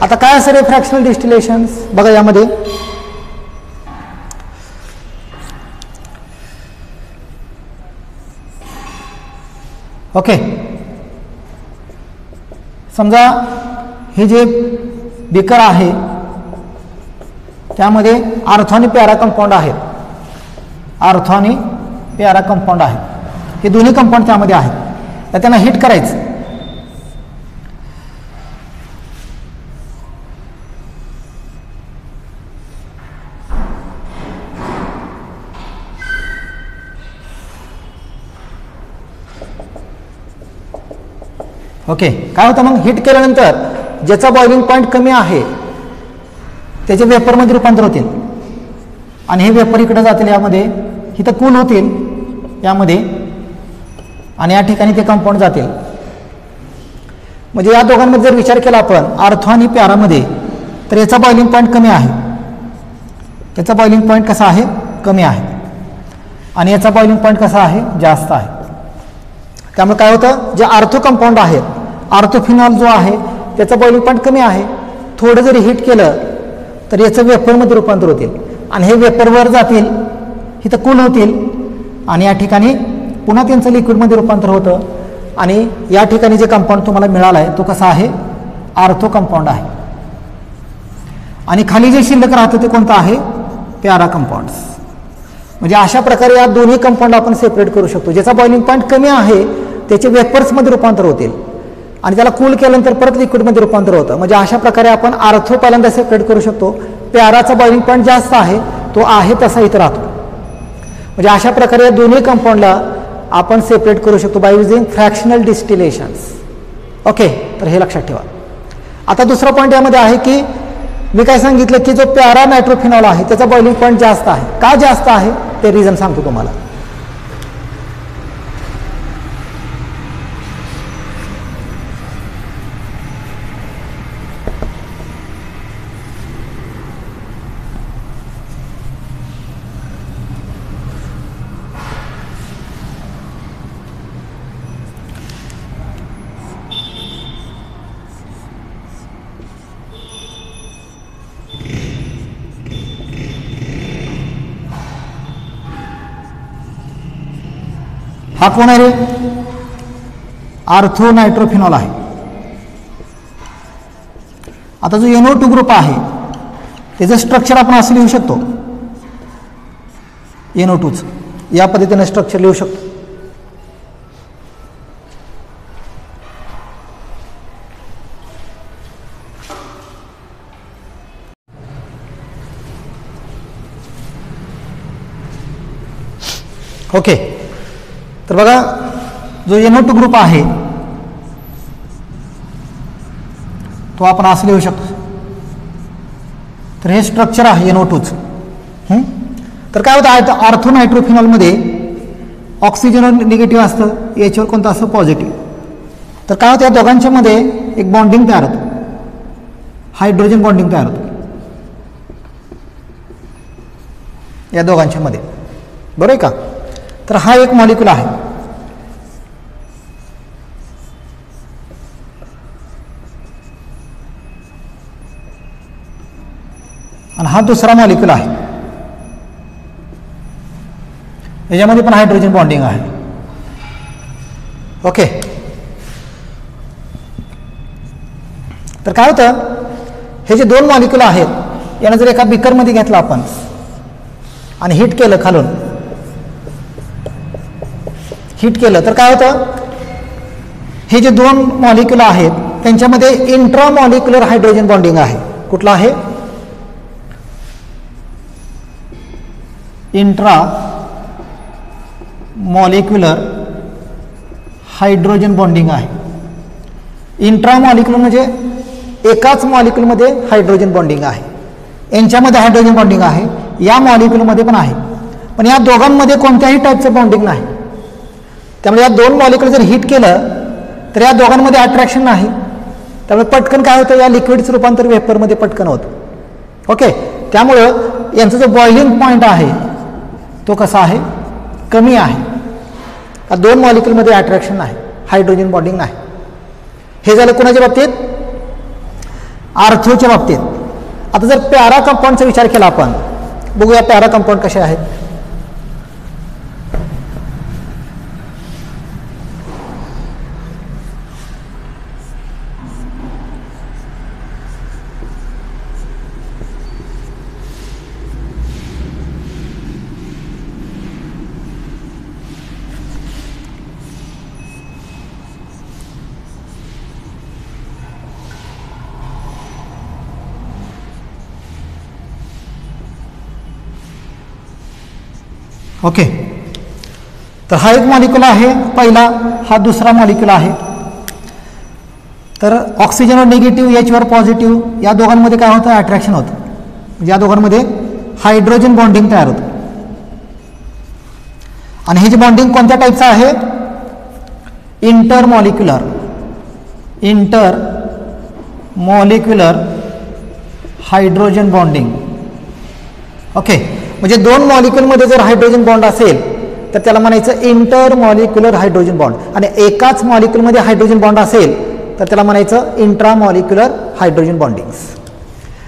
आता काय असेल फ्रॅक्शनल डिस्टिलेशन्स? बघा यामध्ये ओके. समजा हे जे बीकर आहे त्यामध्ये आर्थो आणि प्यारा कंपाऊंड आहेत. आर्थो आणि प्यारा कंपाऊंड आहे. हे दोन्ही कंपाऊंड त्यामध्ये आहेत. तर त्यांना हिट करायचं. ओके. काय होतं मग? हिट केल्यानंतर ज्याचा बॉइलिंग पॉईंट कमी आहे त्याचे वेपरमध्ये रूपांतर होतील आणि हे वेपर इकडे जातील यामध्ये, इथं कूल होतील यामध्ये आणि या ठिकाणी ते कंपाऊंड जातील. म्हणजे या दोघांमध्ये जर विचार केला आपण आर्थो आणि प्यारामध्ये, तर याचा बॉइलिंग पॉईंट कमी आहे. याचा बॉइलिंग पॉईंट कसा आहे? कमी आहे. आणि याचा बॉइलिंग पॉईंट कसा आहे? जास्त आहे. त्यामुळे काय होतं? जे आर्थो कंपाऊंड आहेत, आर्थोफिनॉल जो आहे त्याचा बॉइलिंग पॉईंट कमी आहे. थोडं जरी हीट केलं तर याचं वेपरमध्ये रूपांतर होतील आणि हे वेपरवर जातील, इथं कूल होतील आणि या ठिकाणी पुन्हा त्यांचं लिक्विडमध्ये रूपांतर होतं आणि या ठिकाणी जे कंपाऊंड तुम्हाला मिळाला आहे तो कसा आहे? आर्थो कंपाऊंड आहे. आणि खाली जे शिल्लक राहतं ते कोणतं आहे? प्यारा कंपाऊंड्स. म्हणजे अशा प्रकारे या दोन्ही कंपाऊंड आपण सेपरेट करू शकतो. ज्याचा बॉइलिंग पॉईंट कमी आहे त्याचे वेपर्समध्ये रूपांतर होतील आणि त्याला कूल केल्यानंतर परत लिक्विडमध्ये रूपांतर होतं. म्हणजे अशा प्रकारे आपण आर्थो पहिल्यांदा सेपरेट करू शकतो. प्याराचा बॉइलिंग पॉईंट जास्त आहे, तो आहे तसा इथं राहतो. म्हणजे अशा प्रकारे या दोन्ही कंपाऊंडला आपण सेपरेट करू शकतो बाय युझिंग फ्रॅक्शनल डिस्टिलेशन्स. ओके. तर हे लक्षात ठेवा. आता दुसरा पॉईंट यामध्ये आहे की मी काय सांगितलं की जो प्यारा नायट्रोफिनॉल आहे त्याचा बॉइलिंग पॉईंट जास्त आहे. का जास्त आहे ते रिझन सांगतो तुम्हाला. हा कोण आहे रे? आर्थो नायट्रोफिनॉल आहे. आता जो NO2 ग्रुप आहे त्याचं स्ट्रक्चर आपण असं लिहू शकतो. NO2च या पद्धतीने स्ट्रक्चर लिहू शकतो. ओके. तर बघा जो NO2 ग्रुप आहे तो आपण असं लिहू शकतो. तर हे स्ट्रक्चर आहे NO2च. तर काय होतं आर्थो नायट्रोफिनॉलमध्ये ऑक्सिजनवर निगेटिव्ह असतं, एचवर कोणतं असतं पॉझिटिव्ह. तर काय होतं या दोघांच्या मध्ये एक बॉन्डिंग तयार होतं, हायड्रोजन बॉन्डिंग तयार होतं या दोघांच्या मध्ये, बरोबर आहे का. तर हा एक मॉलिक्यूल आहे. आणि हा दुसरा मॉलिक्यूल आहे, याच्यामध्ये पण हायड्रोजन बॉन्डिंग आहे. ओके. तर काय होतं, हे जे दोन मॉलिक्यूल आहेत यांना जर एका बिकरमध्ये घेतलं आपण आणि हीट केलं, खालून हीट केलं, तर काय होतं, हे जे दोन मॉलिक्यूल आहेत त्यांच्यामध्ये इंट्रामॉलिक्युलर हायड्रोजन बॉन्डिंग आहे. कुठलं आहे, इंट्रा मॉलिक्युलर हायड्रोजन बॉन्डिंग आहे. इंट्रामॉलिक्युलर म्हणजे एकाच मॉलिक्यूलमध्ये हायड्रोजन बॉन्डिंग आहे. यांच्यामध्ये हायड्रोजन बॉन्डिंग आहे, या मॉलिक्यूलमध्ये पण आहे, पण या दोघांमध्ये कोणत्याही टाईपचं बॉन्डिंग नाही. त्यामुळे या दोन मॉलिक्यूल जर हीट केलं तर या दोघांमध्ये अट्रॅक्शन नाही. त्यामुळे पटकन काय होतं, या लिक्विडचं रूपांतर वेपरमध्ये पटकन होतं. ओके. त्यामुळं यांचा जो बॉइलिंग पॉईंट आहे तो कसा आहे, कमी आहे. या दोन मॉलिक्यूलमध्ये अट्रॅक्शन नाही, हायड्रोजन बॉन्डिंग नाही. हे झालं कोणाच्या बाबतीत, आर्थोच्या बाबतीत. आता जर पॅरा कंपाऊंडचा विचार केला आपण, बघूया पॅरा कंपाऊंड कसे आहेत. ओके. तर हा एक मॉलिक्यूल आहे पहिला, हा दुसरा मॉलिक्यूल आहे. तर ऑक्सिजनवर निगेटिव्ह, एचवर पॉझिटिव्ह, या दोघांमध्ये काय होतं, अट्रॅक्शन होतं. म्हणजे या दोघांमध्ये हायड्रोजन बॉन्डिंग तयार होतं. आणि हे जे बॉन्डिंग कोणत्या टाईपचं आहे, इंटरमॉलिक्युलर हायड्रोजन बॉन्डिंग. ओके. म्हणजे दोन मॉलिक्यूलमध्ये जर हायड्रोजन बॉन्ड असेल तर त्याला म्हणायचं इंटरमॉलिक्युलर हायड्रोजन बॉन्ड, आणि एकाच मॉलिक्यूलमध्ये हायड्रोजन बॉन्ड असेल तर त्याला म्हणायचं इंट्रामॉलिक्युलर हायड्रोजन बॉन्डिंग्स.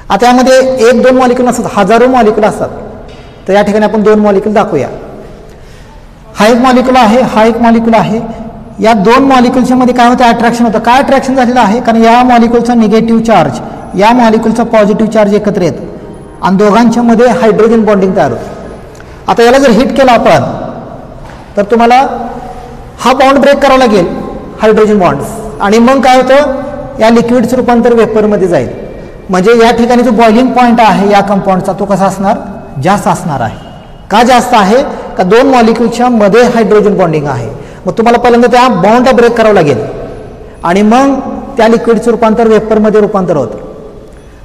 आता यामध्ये एक दोन मॉलिक्यूल असतात, हजारो मॉलिक्यूल असतात. तर या ठिकाणी आपण दोन मॉलिक्यूल दाखवूया. हा एक मॉलिक्यूल आहे, हा एक मॉलिक्यूल आहे. या दोन मॉलिक्यूलच्या मध्ये काय होतं, अट्रॅक्शन होतं. काय अट्रॅक्शन झालेलं आहे, कारण या मॉलिक्यूलचा निगेटिव्ह चार्ज, या मॉलिक्यूलचा पॉझिटिव्ह चार्ज एकत्र येतो आणि दोघांच्या मध्ये हायड्रोजन बॉन्डिंग तयार होते. आता याला जर हिट केलं आपण तर तुम्हाला हा बॉन्ड ब्रेक करावा लागेल, हायड्रोजन बॉन्ड्स, आणि मग काय होतं, या लिक्विडचं रूपांतर वेपरमध्ये जाईल. म्हणजे या ठिकाणी जो बॉइलिंग पॉईंट आहे या कंपाऊंडचा तो कसा असणार, जास्त असणार आहे. का जास्त आहे, का दोन मॉलिक्यूलच्या मध्ये हायड्रोजन बॉन्डिंग आहे. मग तुम्हाला पहिल्यांदा त्या बॉन्डला ब्रेक करावं लागेल आणि मग त्या लिक्विडचं रूपांतर वेपरमध्ये रूपांतर होतं.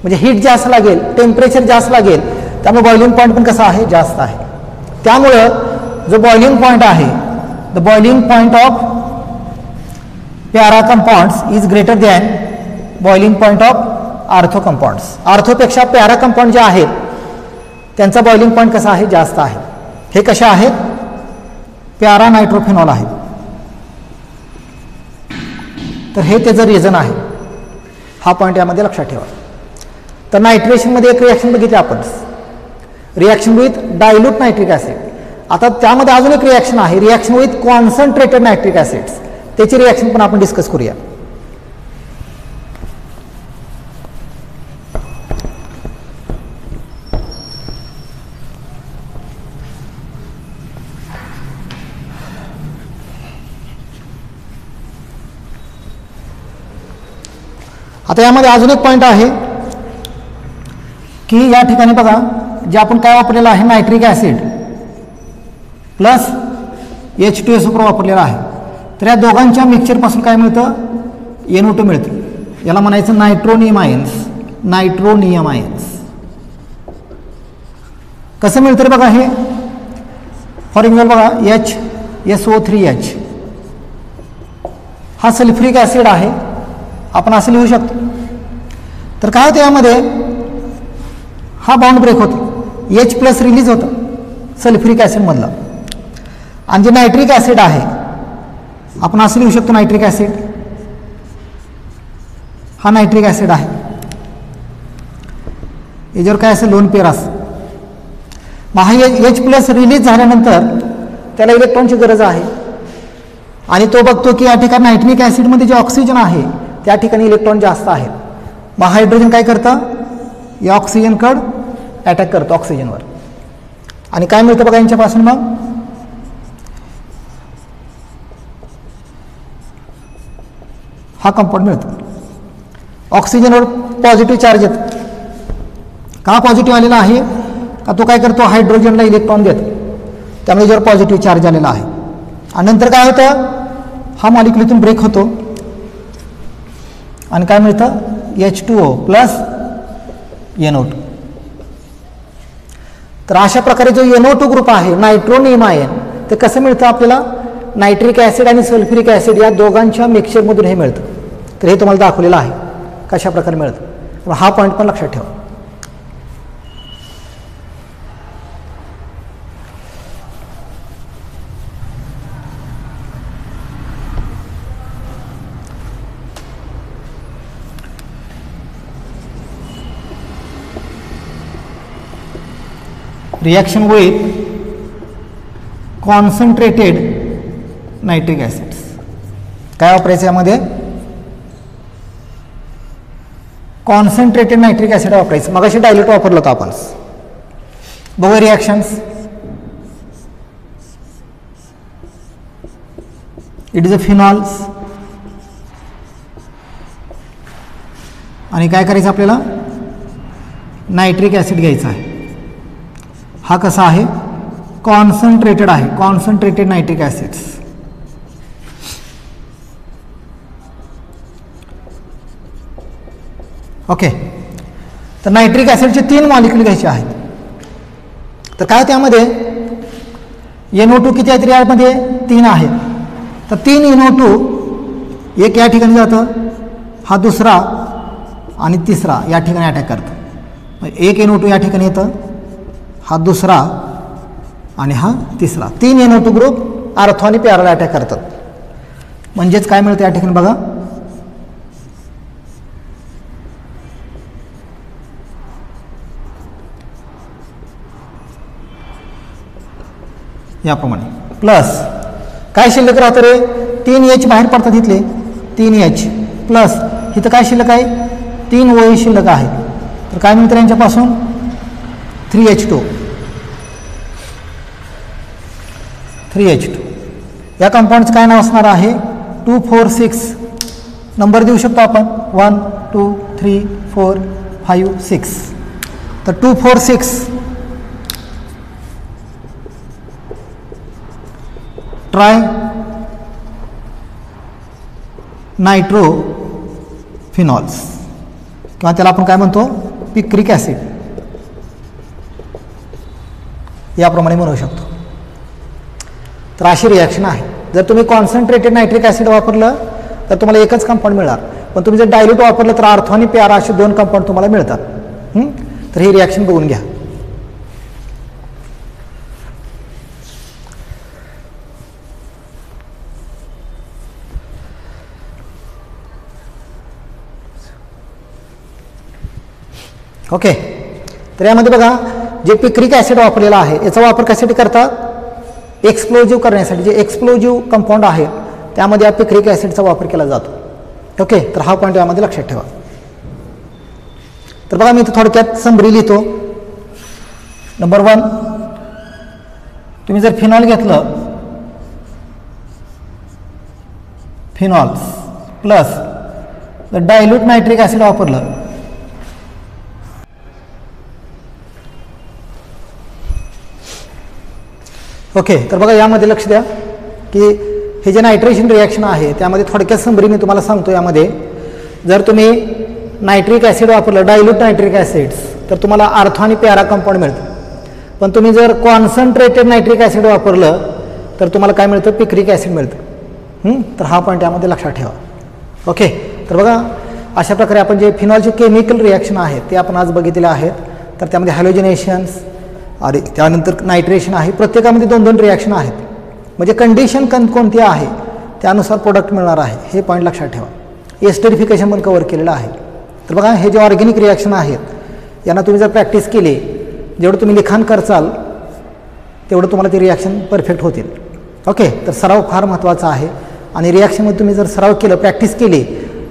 म्हणजे हीट जास्त लागेल, टेम्परेचर जास्त लागेल, त्यामुळे बॉइलिंग पॉईंट पण कसा आहे, जास्त आहे. त्यामुळं जो बॉइलिंग पॉईंट आहे, the boiling point of para compounds is greater than boiling point of ortho compounds. आर्थोपेक्षा पॅरा कंपाऊंड जे आहेत त्यांचा बॉइलिंग पॉईंट कसा आहे, जास्त आहे. हे कशा आहेत, पॅरा नायट्रोफेनॉल आहेत. तर हे त्याचं रिझन आहे. हा पॉईंट यामध्ये लक्षात ठेवा. तर नायट्रेशनमध्ये एक रिॲक्शन बघितली आपण, reaction with dilute nitric acid. आता त्यामध्ये अजून एक रिॲक्शन आहे, reaction with concentrated nitric acids. त्याची रिॲक्शन पण आपण डिस्कस करूया. आता यामध्ये अजून एक पॉईंट आहे की या ठिकाणी बघा, जे आपण काय वापरलेलं आहे, नायट्रिक ॲसिड प्लस H2SO4 वापरलेला आहे. तर या दोघांच्या मिक्सचरपासून काय मिळतं, NO2 मिळतं. याला म्हणायचं नायट्रोनियम आयन्स. कसं मिळतं रे बघा, हे फॉर एक्झाम्पल बघा, SO3H हा सल्फ्युरिक ॲसिड आहे, आपण असं लिहू शकतो. तर काय होतं यामध्ये, हा बॉन्ड ब्रेक होतो, H+ रिलीज होतं सल्फ्युरिक ॲसिडमधला. आणि जे नायट्रिक ॲसिड आहे आपण असं लिहू शकतो, नायट्रिक ॲसिड हा नायट्रिक ॲसिड आहे. याच्यावर काय असेल, लोन पेअर असं. मग हा H+ रिलीज झाल्यानंतर त्याला इलेक्ट्रॉनची गरज आहे आणि तो बघतो की या ठिकाणी नायट्रिक ॲसिडमध्ये जे ऑक्सिजन आहे त्या ठिकाणी इलेक्ट्रॉन जास्त आहेत. मग हायड्रोजन काय करतं, या ऑक्सिजनकडं अटॅक करतो ऑक्सिजनवर. आणि काय मिळतं बघा यांच्यापासून, मग हा कंपाऊंड मिळतो. ऑक्सिजनवर पॉझिटिव्ह चार्ज येतो. का पॉझिटिव्ह आलेला आहे, का तो काय करतो, हायड्रोजनला इलेक्ट्रॉन देतो, त्यामुळे याच्यावर पॉझिटिव्ह चार्ज आलेला आहे. आणि नंतर काय होतं, हा मॉलिक्यूल इथून ब्रेक होतो आणि काय मिळतं, H2O + NO2. तर अशा प्रकारे जो NO2 ग्रुप आहे, नायट्रोनियम आयन, ते कसं मिळतं आपल्याला, नायट्रिक ॲसिड आणि सल्फ्युरिक ॲसिड या दोघांच्या मिक्सचरमधून हे मिळतं. तर हे तुम्हाला दाखवलेलं आहे कशा प्रकारे मिळतं. हा पॉईंट पण लक्षात ठेवा. Reaction with concentrated nitric acids. काय वापरायचं यामध्ये, कॉन्सन्ट्रेटेड नायट्रिक ॲसिड वापरायचं. मग अशी डायल्यूट वापरलं होतं आपण. बघूया reactions. It is a phenols. आणि काय करायचं आपल्याला, नायट्रिक ॲसिड घ्यायचा आहे. हा कसा आहे, कॉन्सन्ट्रेटेड आहे, कॉन्सन्ट्रेटेड नायट्रिक ॲसिड्स. ओके. तर नायट्रिक ॲसिडचे 3 मॉलिक्यूल घ्यायचे आहेत. तर काय त्यामध्ये NO2 किती आहेत यामध्ये, 3 आहेत. तर 3 NO2, एक या ठिकाणी जातं, हा दुसरा आणि तिसरा या ठिकाणी अटॅक करतं. एक NO2 या ठिकाणी येतं, हा दुसरा आणि हा तिसरा. 3 NO2 ग्रुप आर्थो आणि पॅराला अटॅक करतात. म्हणजेच काय मिळतं या ठिकाणी बघा, याप्रमाणे प्लस काय शिल्लक राहतं रे, 3H बाहेर पडतात इथले, 3H प्लस इथं काय शिल्लक आहे, 3 OH शिल्लक आहे. तर काय मिळतं यांच्यापासून, 3H2. या कंपाऊंडचं काय नाव असणार आहे, 2,4,6. नंबर देऊ शकतो आपण, 1 2 3 4 5 6. तर 2,4,6 ट्राय नायट्रोफिनॉल्स, किंवा त्याला आपण काय म्हणतो, पिक्रिक ॲसिड, याप्रमाणे म्हणू शकतो. तर अशी रिॲक्शन आहे. जर तुम्ही कॉन्सन्ट्रेटेड नायट्रिक ॲसिड वापरलं तर तुम्हाला एकच कंपाऊंड मिळणार, पण तुम्ही जर डायल्यूट वापरलं तर आर्थो आणि पॅरा असे 2 कंपाऊंड तुम्हाला मिळतात. तर ही रिॲक्शन बघून घ्या. ओके. तर यामध्ये बघा, जे पिक्रिक ॲसिड वापरलेला आहे याचा वापर कशासाठी करतात, एक्सप्लोजिव्ह करण्यासाठी. जे एक्सप्लोजिव्ह कंपाऊंड आहे त्यामध्ये या पिक्रिक ॲसिडचा वापर केला जातो. ओके. तर हा पॉईंट यामध्ये लक्षात ठेवा. तर बघा, मी इथं थोडक्यात समरी लिहितो. नंबर 1, तुम्ही जर फिनॉल घेतलं, फिनॉल्स प्लस जर डायल्यूट नायट्रिक ॲसिड वापरलं, ओके. तर बघा, यामध्ये लक्ष द्या की हे जे नायट्रेशन रिॲक्शन आहे त्यामध्ये थोडक्यात समरी मी तुम्हाला सांगतो. यामध्ये जर तुम्ही नायट्रिक ॲसिड वापरलं, डायल्यूट नायट्रिक ॲसिड्स, तर तुम्हाला आर्थो आणि पॅरा कंपाऊंड मिळतं. पण तुम्ही जर कॉन्सन्ट्रेटेड नायट्रिक ॲसिड वापरलं तर तुम्हाला काय मिळतं, पिक्रिक ॲसिड मिळतं. तर हा पॉईंट यामध्ये लक्षात ठेवा. ओके, तर बघा अशा प्रकारे आपण जे फिनॉलचे केमिकल रिॲक्शन आहेत ते आपण आज बघितलेले आहेत. तर त्यामध्ये हॅलोजिनेशन्स आणि त्यानंतर नायट्रेशन आहे. प्रत्येकामध्ये 2-2 रिॲक्शन आहेत. म्हणजे कंडिशन कोणती आहे त्यानुसार प्रोडक्ट मिळणार आहे, हे पॉईंट लक्षात ठेवा. एस्टरिफिकेशन पण कव्हर केलेलं आहे. तर बघा हे जे ऑर्गॅनिक रिॲक्शन आहेत यांना तुम्ही जर प्रॅक्टिस केली, जेवढं तुम्ही लिखाण करचाल तेवढं तुम्हाला ते रिॲक्शन परफेक्ट होतील. ओके, तर सराव फार महत्त्वाचा आहे. आणि रिॲक्शनमध्ये तुम्ही जर सराव केलं, प्रॅक्टिस केली,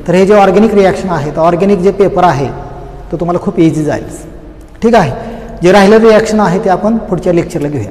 तर हे जे ऑर्गॅनिक रिॲक्शन आहे, ऑर्गॅनिक जे पेपर आहे तो तुम्हाला खूप इझी जाईल. ठीक आहे, जे राहिलेलं रिॲक्शन आहे ते आपण पुढच्या लेक्चरला घेऊया.